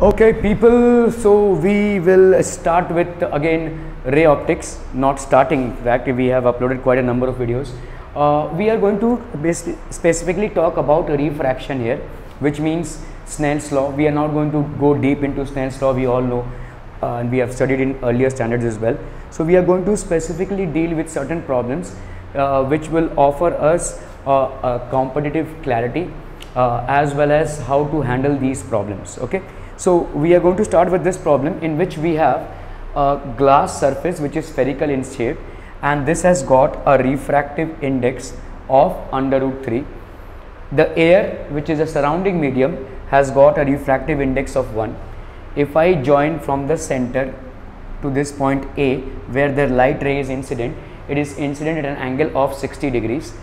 Okay people, so we will start with again ray optics. Not starting, in fact we have uploaded quite a number of videos. We are going to specifically talk about refraction here, which means Snell's law. We are not going to go deep into Snell's law, we all know, and we have studied in earlier standards as well. So we are going to specifically deal with certain problems which will offer us a competitive clarity as well as how to handle these problems. Okay, so we are going to start with this problem in which we have a glass surface which is spherical in shape, and this has got a refractive index of √3. The air, which is a surrounding medium, has got a refractive index of 1. If I join from the center to this point A, where the light ray is incident, it is incident at an angle of 60 degrees.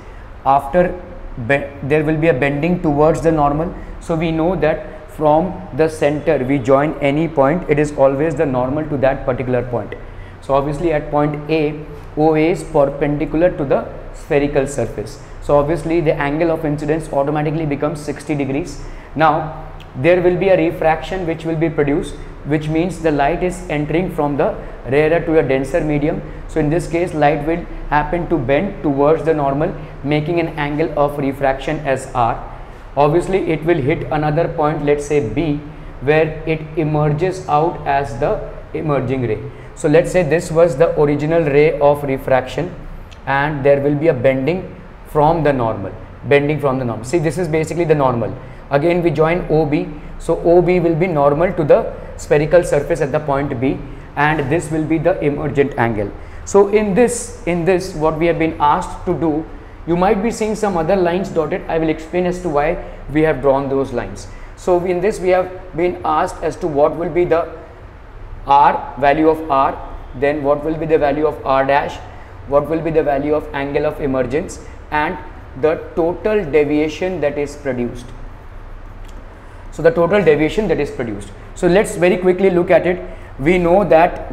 After there will be a bending towards the normal, so we know that from the center we join any point, it is always the normal to that particular point. So obviously at point A, OA is perpendicular to the spherical surface, so obviously the angle of incidence automatically becomes 60 degrees. Now there will be a refraction which will be produced, which means the light is entering from the rarer to a denser medium. So in this case light will happen to bend towards the normal, making an angle of refraction as R. Obviously it will hit another point, let's say B, where it emerges out as the emerging ray. So let's say this was the original ray of refraction, and there will be a bending from the normal, See, this is basically the normal. Again we join OB, so OB will be normal to the spherical surface at the point B, and this will be the emergent angle. So in this what we have been asked to do, you might be seeing some other lines dotted. I will explain as to why we have drawn those lines. So in this we have been asked as to what will be the R, value of R, then what will be the value of R dash, what will be the value of angle of emergence, and the total deviation that is produced. So the total deviation that is produced. So let's very quickly look at it. We know that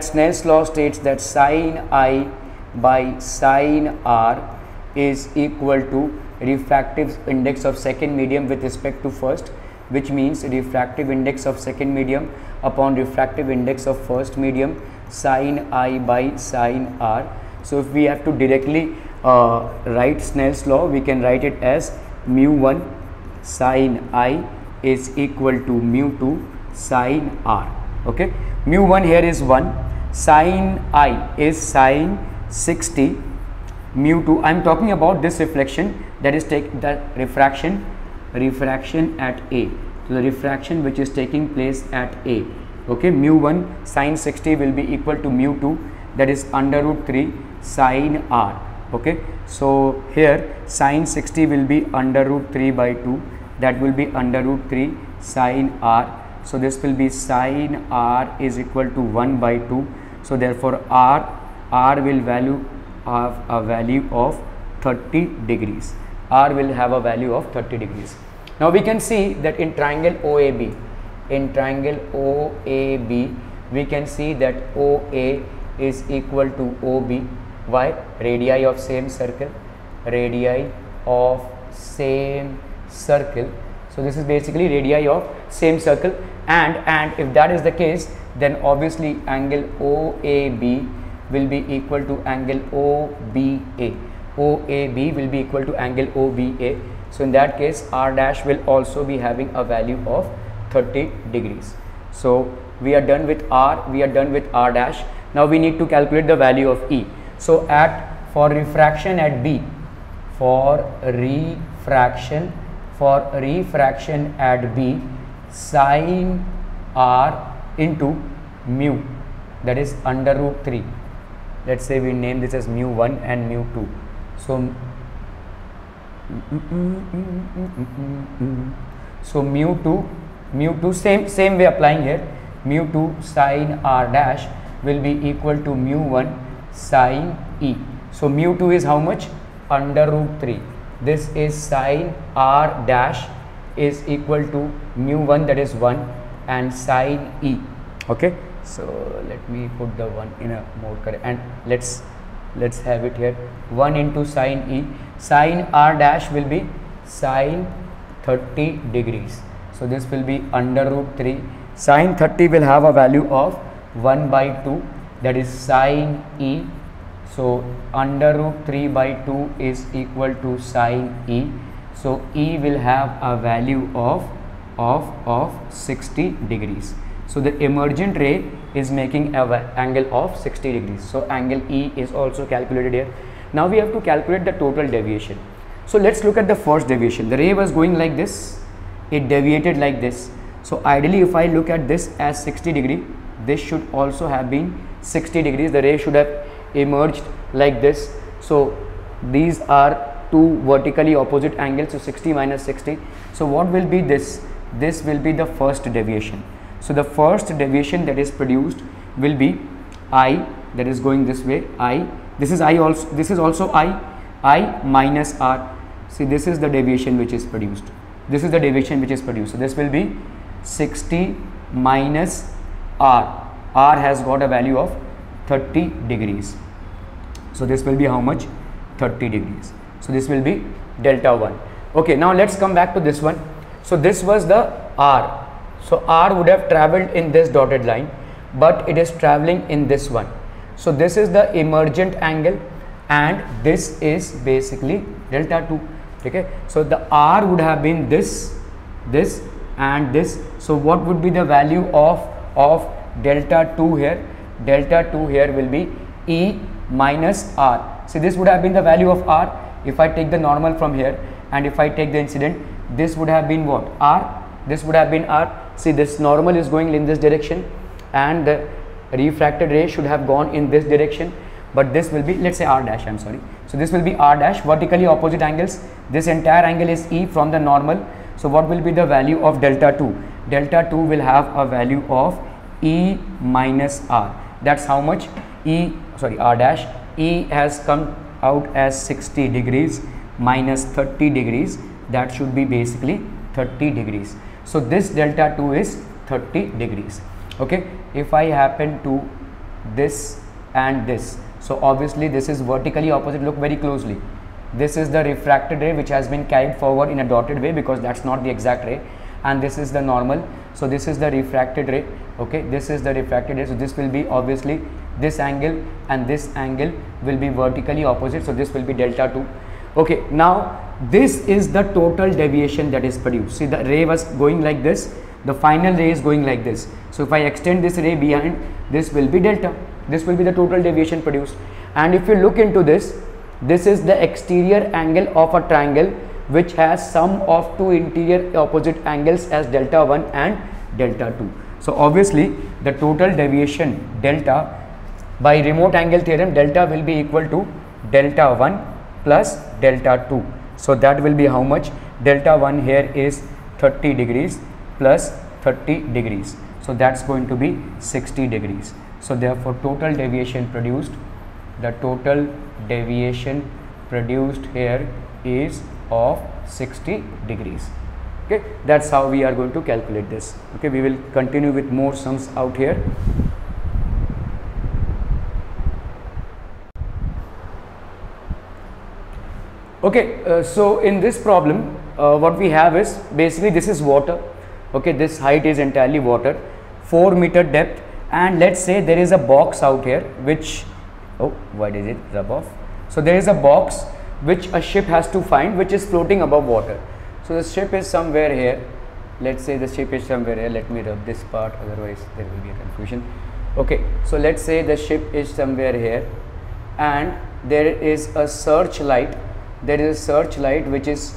Snell's law states that sin I by sin R is equal to refractive index of second medium with respect to first, which means refractive index of second medium upon refractive index of first medium, sin I by sin R. So if we have to directly write Snell's law, we can write it as mu1 sin I is equal to mu2 sin R. Okay, mu1 here is 1, sin I is sin 60, mu2, I am talking about this reflection, that is the refraction at A. So the refraction which is taking place at A. Okay, mu1 sin 60 will be equal to mu2, that is √3 sin R. Okay, so here sin 60 will be √3 by 2, that will be √3 sin R. So this will be sin R is equal to 1 by 2. So therefore R will have a value of 30 degrees. R will have a value of 30 degrees. Now we can see that in triangle OAB, we can see that OA is equal to OB. Why? Radii of same circle. So this is basically radii of same circle, and if that is the case, then obviously angle OAB will be equal to angle OBA. OAB will be equal to angle OBA. So in that case R dash will also be having a value of 30 degrees. So we are done with R, we are done with R dash. Now we need to calculate the value of E. So for refraction at B, for refraction at B, sin R into mu, that is √3. Let's say we name this as mu1 and mu2. So mu2 same way applying here, mu2 sin R dash will be equal to mu1 sin E. So mu2 is how much? √3. This is sin R dash is equal to mu1, that is 1, and sin E. Okay, so let me put the 1 in a more correct, and let's have it here, 1 into sin E. Sin R dash will be sin 30 degrees. So this will be √3 Sine 30 will have a value of 1 by 2, that is sine E. So under root 3 by 2 is equal to sine E. So E will have a value of 60 degrees. So the emergent ray is making an angle of 60 degrees. So angle E is also calculated here. Now we have to calculate the total deviation. So let's look at the first deviation. The ray was going like this, it deviated like this. So ideally if I look at this as 60 degree, this should also have been 60 degrees. The ray should have emerged like this. So these are two vertically opposite angles, so 60 minus 60. So what will be this? This will be the first deviation. So the first deviation that is produced will be I, that is going this way, I. This is I also, this is also I minus R. See, this is the deviation which is produced. This is the deviation which is produced. So this will be 60 minus R. R has got a value of 30 degrees. So this will be how much? 30 degrees. So this will be delta 1. Okay, now let's come back to this one. So this was the R. So R would have traveled in this dotted line, but it is traveling in this one. So this is the emergent angle and this is basically delta 2. Okay, so the R would have been this and this. So what would be the value of delta 2 here? Delta 2 here will be E minus R. See, this would have been the value of R. If I take the normal from here and if I take the incident, this would have been what? R. This would have been R. See, this normal is going in this direction and the refracted ray should have gone in this direction, but this will be, let's say R dash, I'm sorry. So this will be R dash, vertically opposite angles. This entire angle is E from the normal. So what will be the value of delta 2? Delta 2 will have a value of E minus R. That's how much? R dash. E has come out as 60 degrees minus 30 degrees. That should be basically 30 degrees. So this delta 2 is 30 degrees. Okay, if I happen to this and this, so obviously this is vertically opposite. Look very closely. This is the refracted ray which has been carried forward in a dotted way because that's not the exact ray, and this is the normal. So this is the refracted ray. Okay, this is the refracted ray. So this will be obviously this angle and this angle will be vertically opposite. So this will be delta 2. Okay, now this is the total deviation that is produced. See, the ray was going like this, the final ray is going like this. So if I extend this ray behind, this will be delta. This will be the total deviation produced. And if you look into this, this is the exterior angle of a triangle which has sum of two interior opposite angles as delta 1 and delta 2. So obviously the total deviation delta, by remote angle theorem, delta will be equal to delta 1 plus delta 2. So that will be how much? Delta 1 here is 30 degrees plus 30 degrees. So that's going to be 60 degrees. So therefore total deviation produced, the total deviation produced here is of 60 degrees. Okay, that's how we are going to calculate this. Okay, we will continue with more sums out here. Okay, so in this problem what we have is basically this is water. Okay, this height is entirely water, 4 meter depth, and let's say there is a box out here which, oh, why did it rub off? So there is a box which a ship has to find which is floating above water. So the ship is somewhere here. Let's say the ship is somewhere here. Let me rub this part, otherwise there will be a confusion. Okay, so let's say the ship is somewhere here and there is a searchlight. There is a searchlight which is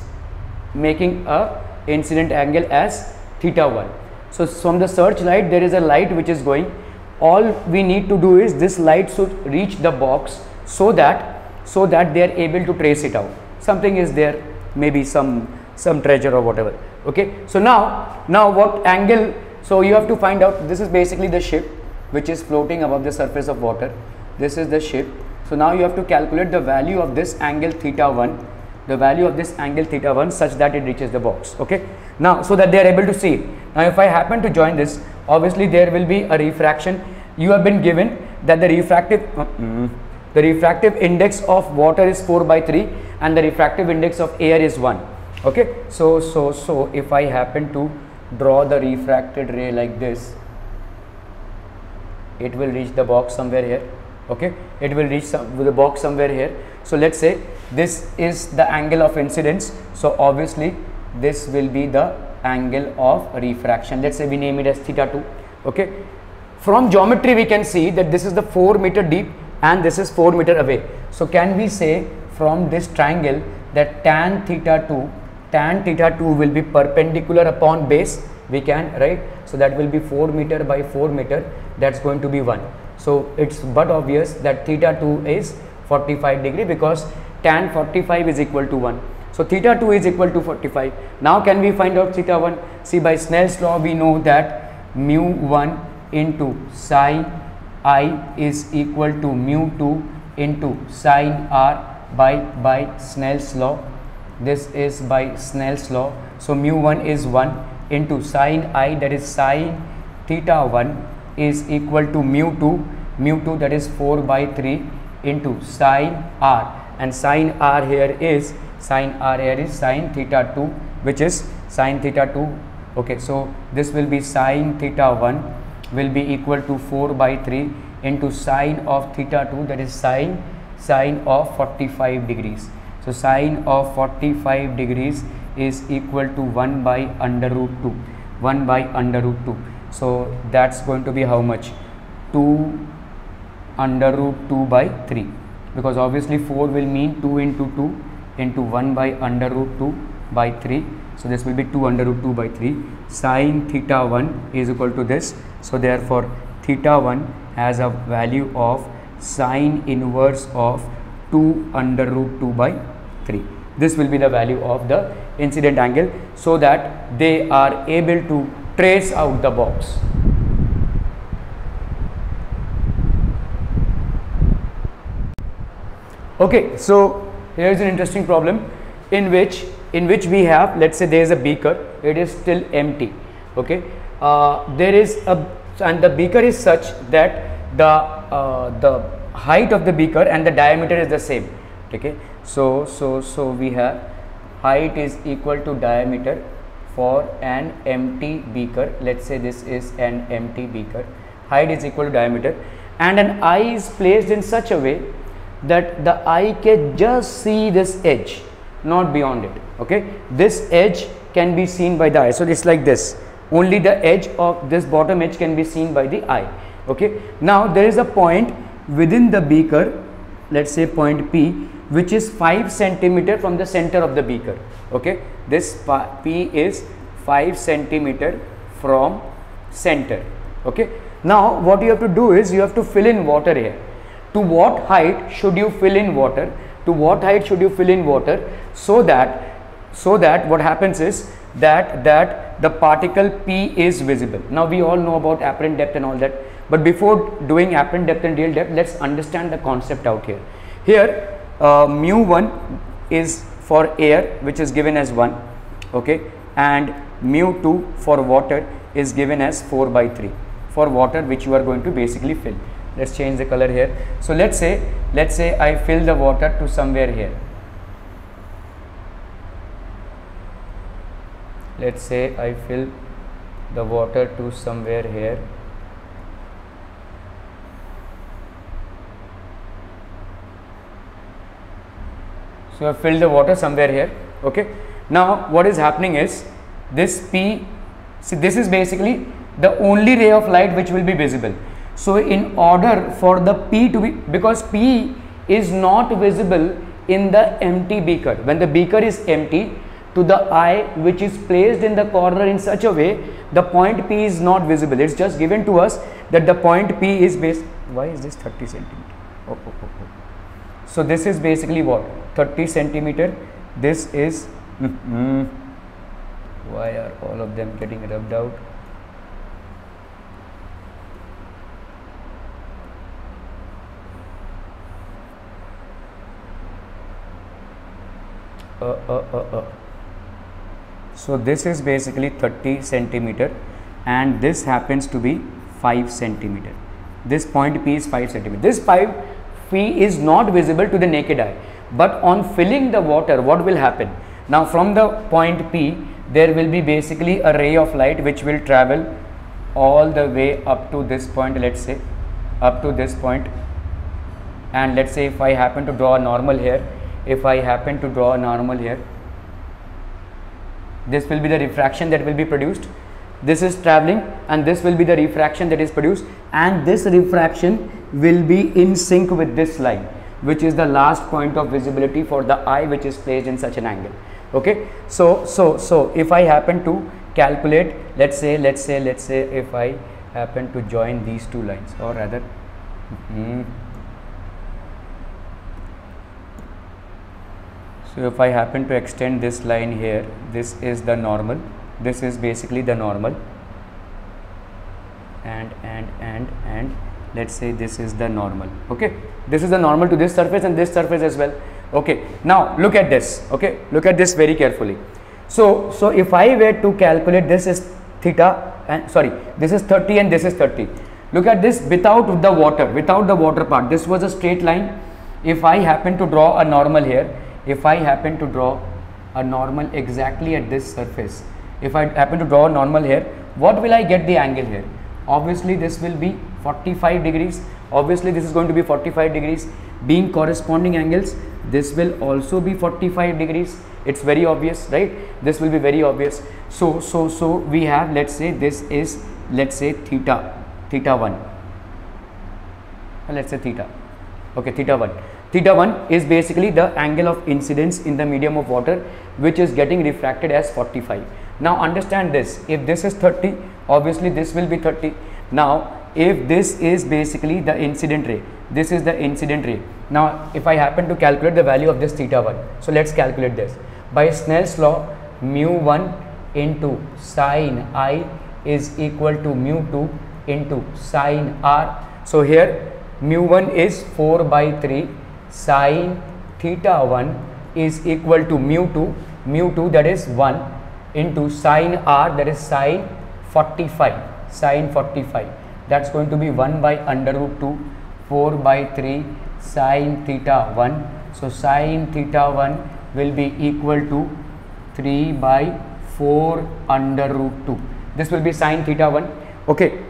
making a incident angle as theta 1. So from the searchlight there is a light which is going. All we need to do is this light should reach the box so that they are able to trace it out. Something is there, maybe some treasure or whatever. Okay, so now what angle? So you have to find out. This is basically the ship which is floating above the surface of water. This is the ship. So now you have to calculate the value of this angle theta 1, the value of this angle theta 1 such that it reaches the box. Okay, now so that they are able to see it. Now if I happen to join this, obviously there will be a refraction. You have been given that the refractive index of water is 4/3 and the refractive index of air is 1. Okay, so if I happen to draw the refracted ray like this, it will reach the box somewhere here. Okay, it will reach the box somewhere here. So let's say this is the angle of incidence, so obviously this will be the angle of refraction. Let's say we name it as theta 2. Okay, from geometry we can see that this is the 4 meter deep and this is 4 meter away. So can we say from this triangle that tan theta 2 will be perpendicular upon base? We can, right? So that will be 4 meter by 4 meter, that's going to be 1. So it's but obvious that theta 2 is 45 degree because tan 45 is equal to 1. So theta 2 is equal to 45. Now can we find out theta 1? See, by Snell's law we know that mu 1 into psi I is equal to mu 2 into sine r by Snell's law. This is by Snell's law. So mu 1 is 1 into sine I, that is sine theta 1, is equal to mu 2 that is 4 by 3 into sine r, and sine r here is sine theta 2, which is sine theta 2. Okay, so this will be sine theta 1 will be equal to 4 by 3 into sine of theta 2, that is sine of 45 degrees. So sine of 45 degrees is equal to 1 by under root 2. So that's going to be how much? 2 under root 2 by 3, because obviously 4 will mean 2 into 2 into 1 by under root 2 by 3. So this will be 2 under root 2 by 3. Sine theta 1 is equal to this. So therefore theta 1 has a value of sine inverse of 2 under root 2 by 3. This will be the value of the incident angle, so that they are able to trace out the box. Okay, so here is an interesting problem in which we have, let's say there is a beaker, it is still empty. Okay, and the beaker is such that the height of the beaker and the diameter is the same. Okay, so we have height is equal to diameter for an empty beaker. Let's say this is an empty beaker, height is equal to diameter, and an eye is placed in such a way that the eye can just see this edge, not beyond it. Okay, this edge can be seen by the eye. So it's like this, only the edge of this bottom edge can be seen by the eye. Okay, now there is a point within the beaker, let's say point P, which is 5 centimeter from the center of the beaker. Okay, this P is 5 centimeter from center. Okay, now what you have to do is you have to fill in water here. To what height should you fill in water? So that what happens is that the particle P is visible. Now we all know about apparent depth and all that, but before doing apparent depth and real depth, let's understand the concept out here. Here mu 1 is for air, which is given as 1. Okay, and mu 2 for water is given as 4 by 3 for water, which you are going to basically fill. Let's change the color here. So let's say I fill the water to somewhere here. Let's say I fill the water to somewhere here. So I fill the water somewhere here. Okay, now what is happening is this P, see, this is basically the only ray of light which will be visible. So in order for the P to be, because P is not visible in the empty beaker, when the beaker is empty, to the eye which is placed in the corner in such a way, the point P is not visible. It's just given to us that the point P is based, why is this 30 centimeter? Oh. So this is basically what, 30 centimeter. This is why are all of them getting rubbed out? So this is basically 30 centimeter and this happens to be 5 centimeter. This point P is 5 centimeter. This 5 P is not visible to the naked eye, but on filling the water, what will happen? Now from the point P, there will be basically a ray of light which will travel all the way up to this point, let's say up to this point. And let's say if I happen to draw a normal here, if I happen to draw a normal here, this will be the refraction that will be produced. This is traveling and this will be the refraction that is produced, and this refraction will be in sync with this line, which is the last point of visibility for the eye, which is placed in such an angle. Okay, so if I happen to calculate, let's say if I happen to join these two lines, or rather so if I happen to extend this line here, this is the normal, this is basically the normal, and let's say this is the normal. Okay, this is the normal to this surface and this surface as well. Okay, now look at this. Okay, look at this very carefully. So if I were to calculate, this is theta, and sorry, this is 30 and this is 30. Look at this without the water part. This was a straight line. If I happen to draw a normal here, if I happen to draw a normal exactly at this surface, if I happen to draw a normal here, what will I get the angle here? Obviously this will be 45 degrees. Obviously this is going to be 45 degrees. Being corresponding angles, this will also be 45 degrees. It's very obvious, right? This will be very obvious. So we have, let's say this is, let's say theta 1. Let's say theta. Okay, theta 1. Theta 1 is basically the angle of incidence in the medium of water, which is getting refracted as 45. Now understand this, if this is 30, obviously this will be 30. Now if this is basically the incident ray, this is the incident ray. Now if I happen to calculate the value of this theta 1, so let's calculate this. By Snell's law, mu1 into sine I is equal to mu2 into sine r. So here mu1 is 4 by 3, sine theta 1 is equal to mu2 that is 1 into sine r, that is sine 45, that's going to be 1 by under root 2, 4 by 3 sine theta 1. So sine theta 1 will be equal to 3 by 4 under root 2. This will be sine theta 1. Okay,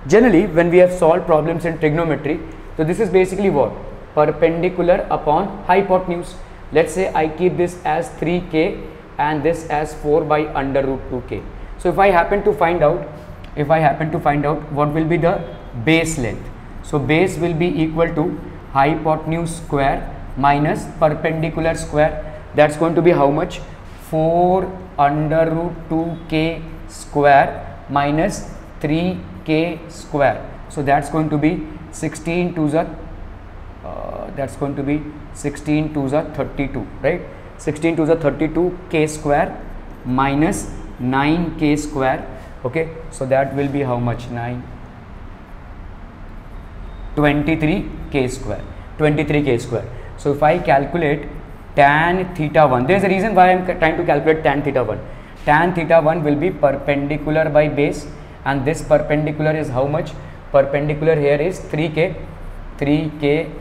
generally when we have solved problems in trigonometry, so this is basically what? Perpendicular upon hypotenuse. Let's say I keep this as 3k and this as 4 by under root 2k. So if I happen to find out what will be the base length, so base will be equal to hypotenuse square minus perpendicular square. That's going to be how much? 4 under root 2k square minus 3k square. So that's going to be 16 to the that's going to be 16 to the 32, right? 16 to the 32 k square minus 9k square. Okay, so that will be how much? 23k square. So if I calculate tan theta 1, there is a reason why I am trying to calculate tan theta 1. Tan theta 1 will be perpendicular by base, and this perpendicular is how much? Perpendicular here is 3k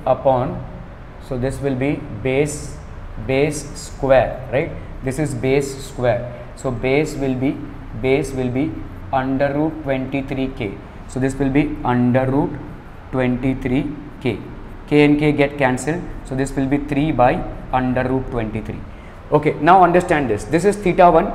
upon, so this will be base square, right? This is base square. So base will be under root 23k. So this will be under root 23k. K and k get cancelled. So this will be 3 by under root 23. Okay, now understand this. This is theta 1.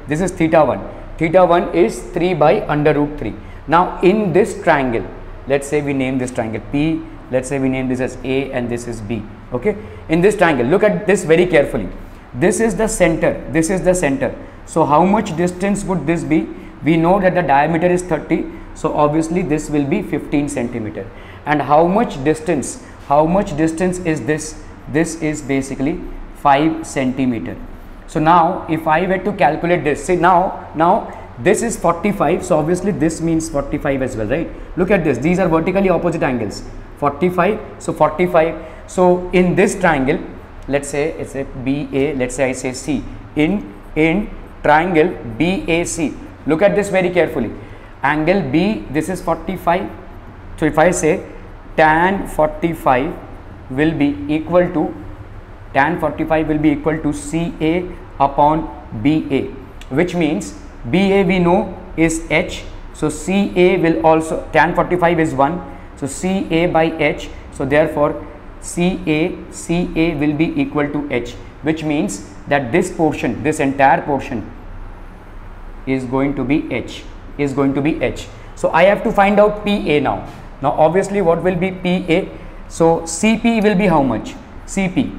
This is theta 1. Theta 1 is 3 by under root 3. Now in this triangle, let's say we name this triangle P. Let's say we name this as A and this is B. Okay, in this triangle, look at this very carefully. This is the center. This is the center. So how much distance would this be? We know that the diameter is 30. So obviously this will be 15 centimeter. And how much distance? How much distance is this? This is basically 5 centimeter. So now if I were to calculate this, say now this is 45. So obviously this means 45 as well, right? Look at this. These are vertically opposite angles. 45. So 45. So in this triangle, let's say it's a BA. Let's say I say C. In triangle BAC. Look at this very carefully. Angle B, this is 45. So if I say tan 45 will be equal to tan 45 will be equal to CA upon BA, which means BA we know is H, so CA will also, tan 45 is 1, so CA by H, so therefore CA will be equal to H, which means that this portion, this entire portion is going to be H, So I have to find out PA now. Now obviously what will be PA? So CP will be how much? CP,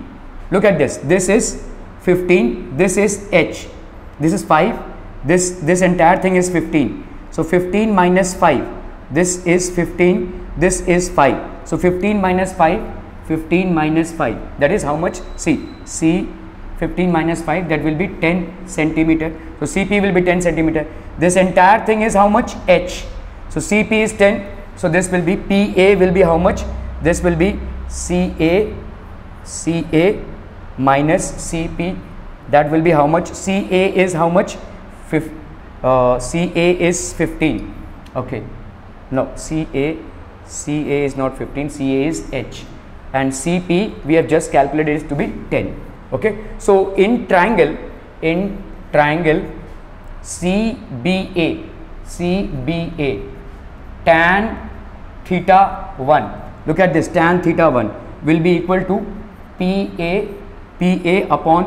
look at this, this is 15, this is H, this is 5, this entire thing is 15, so 15 minus 5, this is 15, this is 5, so 15 minus 5, that is how much? C 15 minus 5, that will be 10 centimeter, so CP will be 10 centimeter. This entire thing is how much? H, so CP is 10, so this will be PA will be how much? This will be CA minus CP, that will be how much? CA is how much? CA is 15. Okay, no, CA is not 15, CA is H, and CP we have just calculated is to be 10. Okay, so in triangle CBA, tan theta 1, look at this, tan theta 1 will be equal to PA upon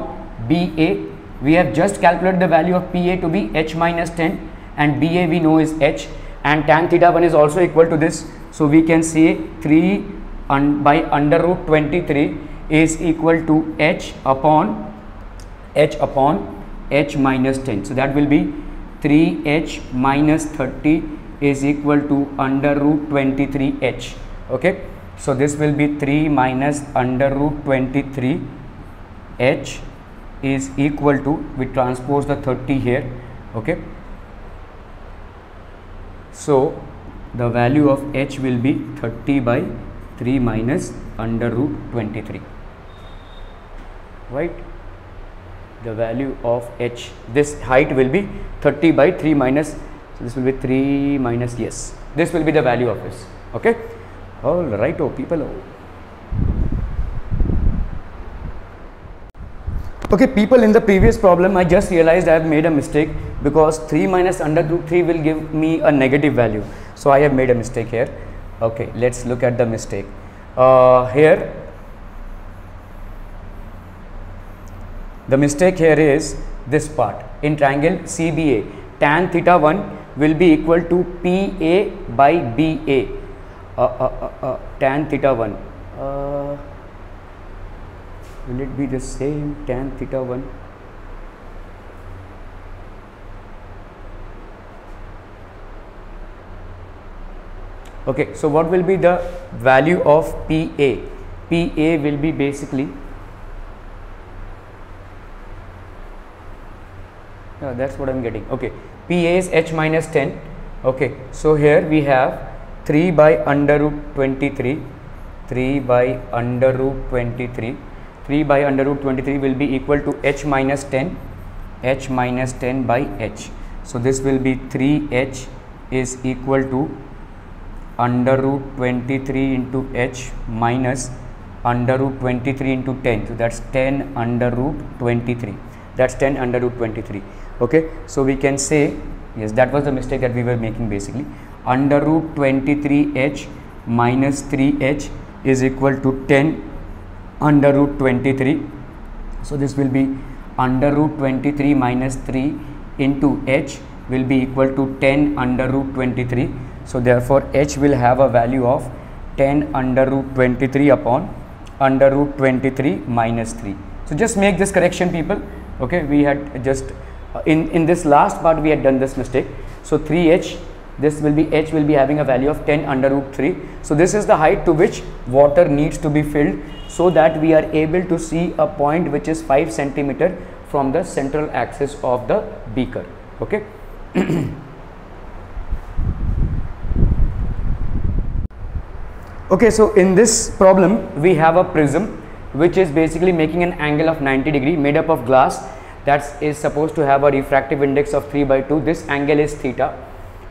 BA. We have just calculated the value of PA to be H minus 10, and BA we know is H, and tan theta 1 is also equal to this, so we can say 3 by under root 23 is equal to H upon H minus 10, so that will be 3H minus 30 is equal to under root 23H. Okay, so this will be 3 minus under root 23 H is equal to, we transpose the 30 here. Okay, so the value of H will be 30 by 3 minus under root 23, right? The value of H, this height will be 30 by 3 minus, so this will be 3 minus, yes, this will be the value of this. Okay, all right, oh people. Okay people, in the previous problem I just realized I have made a mistake, because 3 minus under root 3 will give me a negative value, so I have made a mistake here. Okay, let's look at the mistake. Here the mistake here is this part. In triangle CBA, tan theta 1 will be equal to PA by BA. Tan theta 1, will it be the same? Tan theta 1, okay, so what will be the value of PA? PA will be basically, that's what I'm getting. Okay, PA is H minus 10. Okay, so here we have 3 by under root 23, 3 by under root 23, 3 by under root 23 will be equal to H minus 10, H minus 10 by H. So this will be 3H is equal to under root 23 into H minus under root 23 into 10. So that's 10 under root 23. That's 10 under root 23. Okay, so we can say, yes, that was the mistake that we were making basically. Under root 23H minus 3H is equal to 10 under root 23. So this will be under root 23 minus 3 into H will be equal to 10 under root 23. So therefore H will have a value of 10 under root 23 upon under root 23 minus 3. So just make this correction people. Okay, we had just in this last part we had done this mistake. So 3H, this will be, H will be having a value of 10 under root 3. So this is the height to which water needs to be filled, so that we are able to see a point which is 5 centimeter from the central axis of the beaker. Okay. Okay, so in this problem we have a prism which is basically making an angle of 90 degree, made up of glass, that is supposed to have a refractive index of 3/2. This angle is theta.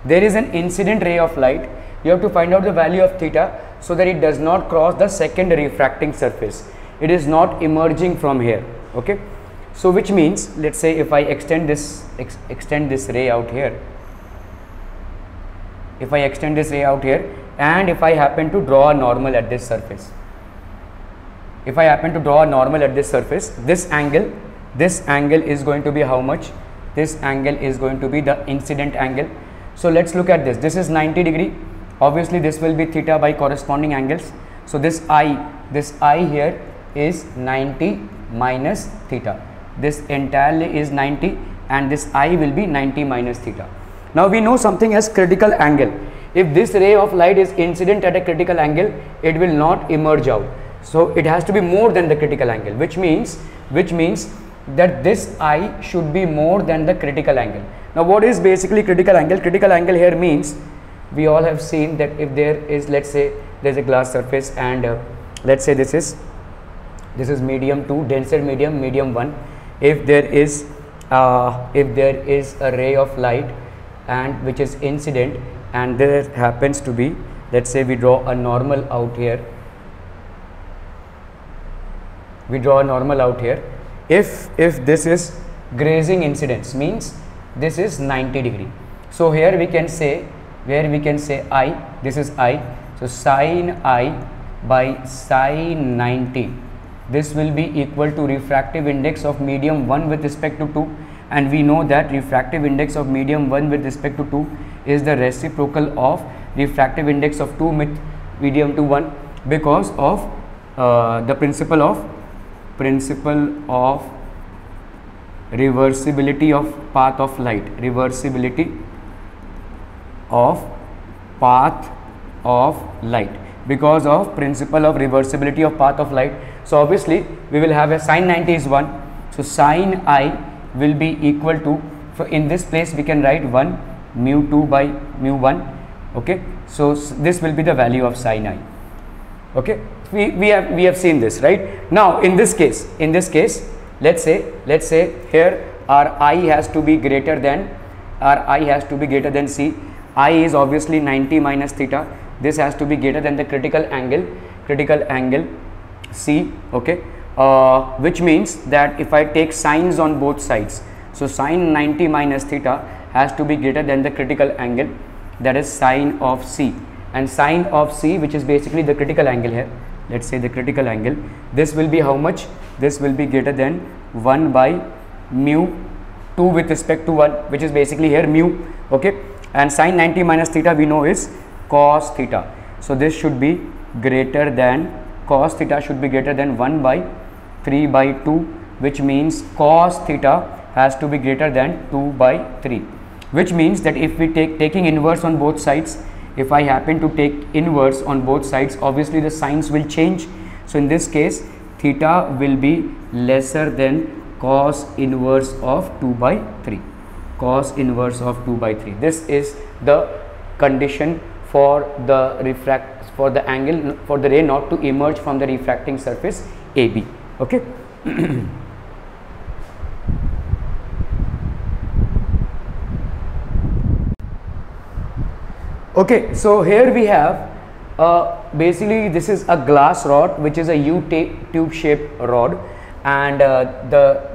There is an incident ray of light. You have to find out the value of theta so that it does not cross the second refracting surface. it is not emerging from here. Okay, so which means, let's say if I extend this ray out here, if I extend this ray out here, and if I happen to draw a normal at this surface, if I happen to draw a normal at this surface, this angle is going to be how much? This angle is going to be the incident angle. So let's look at this. This is 90 degree. Obviously this will be theta by corresponding angles. So this I here is 90 minus theta. This entirely is 90 and this I will be 90 minus theta. Now we know something as critical angle. If this ray of light is incident at a critical angle, it will not emerge out. So it has to be more than the critical angle, which means that this I should be more than the critical angle. Now what is basically critical angle? Critical angle here means, we all have seen that if there is, let's say there is a glass surface and let's say this is medium 2, denser medium 1. If there is a ray of light and which is incident, and there happens to be, let's say we draw a normal out here, if this is grazing incidence, means this is 90 degree. So here we can say, I, this is I, so sin I by sin 90, this will be equal to refractive index of medium 1 with respect to 2, and we know that refractive index of medium 1 with respect to 2 is the reciprocal of refractive index of 2 with medium to 1, because of the principle of reversibility of path of light, because of principle of reversibility of path of light. So obviously we will have a sin 90 is 1, so sin I will be equal to, so in this place we can write 1 mu 2 by mu 1. Okay, so this will be the value of sin I. Okay, we have seen this, right? Now in this case, let's say here our I has to be greater than C. I is obviously 90 minus theta. This has to be greater than the critical angle C. Okay, which means that if I take sines on both sides, so sin 90 minus theta has to be greater than the critical angle, that is sine of C, and sine of C, which is basically the critical angle here, let's say the critical angle, this will be how much? This will be greater than 1 by mu 2 with respect to 1, which is basically here mu. Okay, and sin 90 minus theta we know is cos theta, so this should be greater than, cos theta should be greater than 1 by 3 by 2, which means cos theta has to be greater than 2 by 3, which means that if we taking inverse on both sides, if I happen to take inverse on both sides, obviously the signs will change. So in this case theta will be lesser than cos inverse of 2 by 3, cos inverse of 2 by 3. This is the condition for the angle, for the ray not to emerge from the refracting surface AB. Okay. Okay, so here we have basically this is a glass rod which is a U-tube shaped rod, and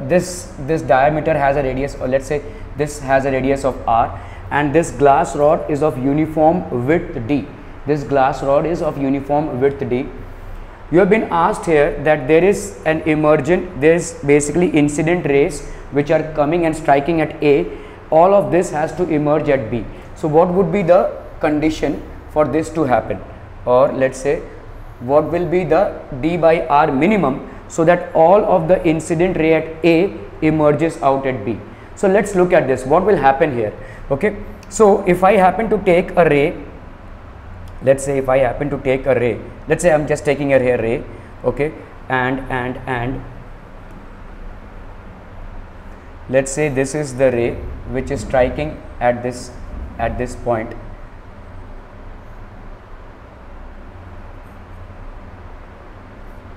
this diameter has a radius, or let's say this has a radius of R, and this glass rod is of uniform width D. This glass rod is of uniform width D. You have been asked here that there is an emergent, there is basically incident rays which are coming and striking at A. All of this has to emerge at B. So what would be the condition for this to happen, or let's say what will be the D by R minimum, so that all of the incident ray at A emerges out at B. So let's look at this, what will happen here. Okay, so if I happen to take a ray, let's say if I happen to take a ray, let's say I'm just taking a ray, okay, and let's say this is the ray which is striking at this point.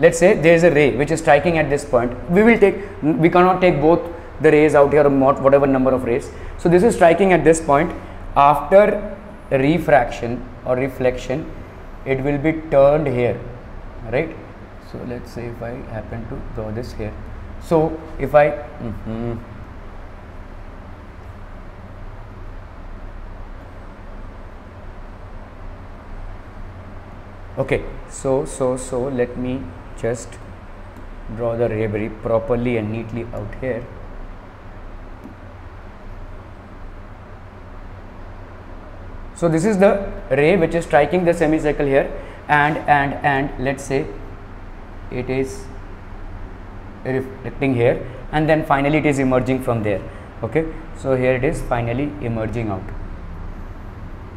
Let's say there is a ray which is striking at this point. We cannot take both the rays out here, or whatever number of rays. So this is striking at this point. After refraction or reflection, it will be turned here, right? So let's say if I happen to draw this here, so if I okay, so let me just draw the ray very properly and neatly out here. So this is the ray which is striking the semicircle here, and let's say it is reflecting here, and then finally it is emerging from there. Okay, so here it is finally emerging out.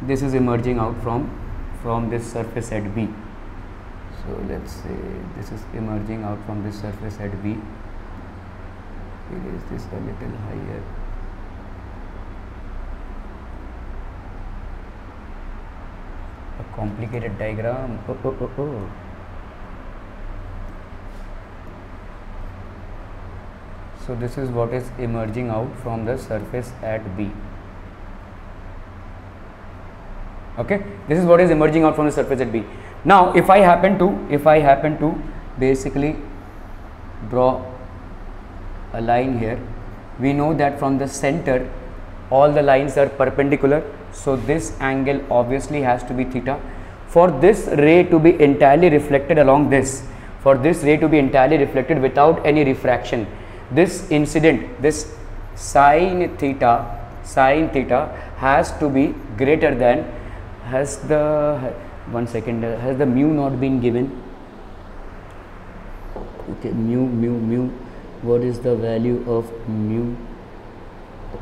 This is emerging out from this surface at B. So let's say this is emerging out from this surface at B. Is this a little higher? A complicated diagram. So this is what is emerging out from the surface at B. Okay, this is what is emerging out from the surface at B. Now if I happen to basically draw a line here, we know that from the center all the lines are perpendicular, so this angle obviously has to be theta. For this ray to be entirely reflected along this, for this ray to be entirely reflected without any refraction, this incident, this sine theta has to be greater than, has the has the mu not been given? Okay, mu, what is the value of mu?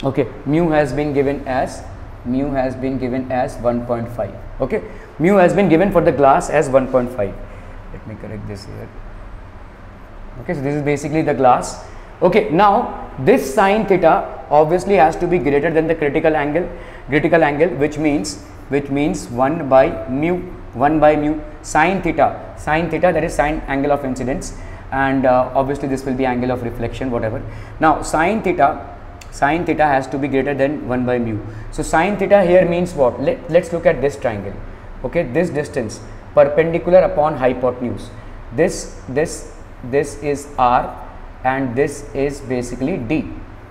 Okay, mu has been given as 1.5. okay, mu has been given for the glass as 1.5. Let me correct this here. Okay, so this is basically the glass. Okay, now this sine theta obviously has to be greater than the critical angle, which means 1 by mu. Sine theta, that is sine angle of incidence, and obviously this will be angle of reflection, whatever. Now sine theta has to be greater than 1 by mu. So sine theta here means what? Let's look at this triangle. Okay, this distance perpendicular upon hypotenuse, this is r and this is basically d.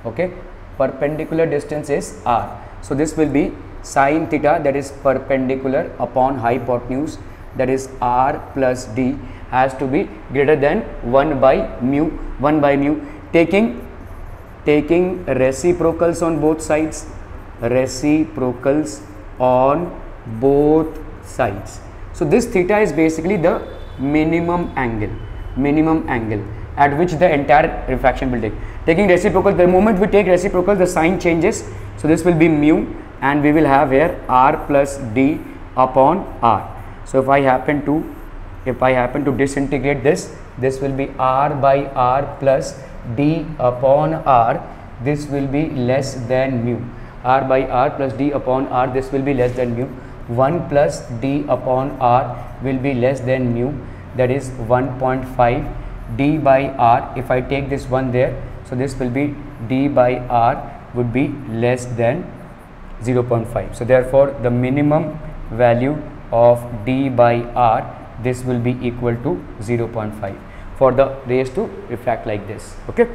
Okay, perpendicular distance is r, so this will be sine theta, that is perpendicular upon hypotenuse, that is r plus d, has to be greater than 1 by mu. Taking reciprocals on both sides, so this theta is basically the minimum angle at which the entire refraction will take. Taking reciprocal, the moment we take reciprocal, the sign changes, so this will be mu, and we will have here r plus d upon r. So if I happen to disintegrate this will be r by r plus d upon r. This will be less than mu. R by r plus d upon r, this will be less than mu. 1 plus d upon r will be less than mu, that is 1.5. d by r, if I take this one there, so this will be d by r would be less than 0.5. So therefore the minimum value of d by r, this will be equal to 0.5 for the rays to refract like this. Okay.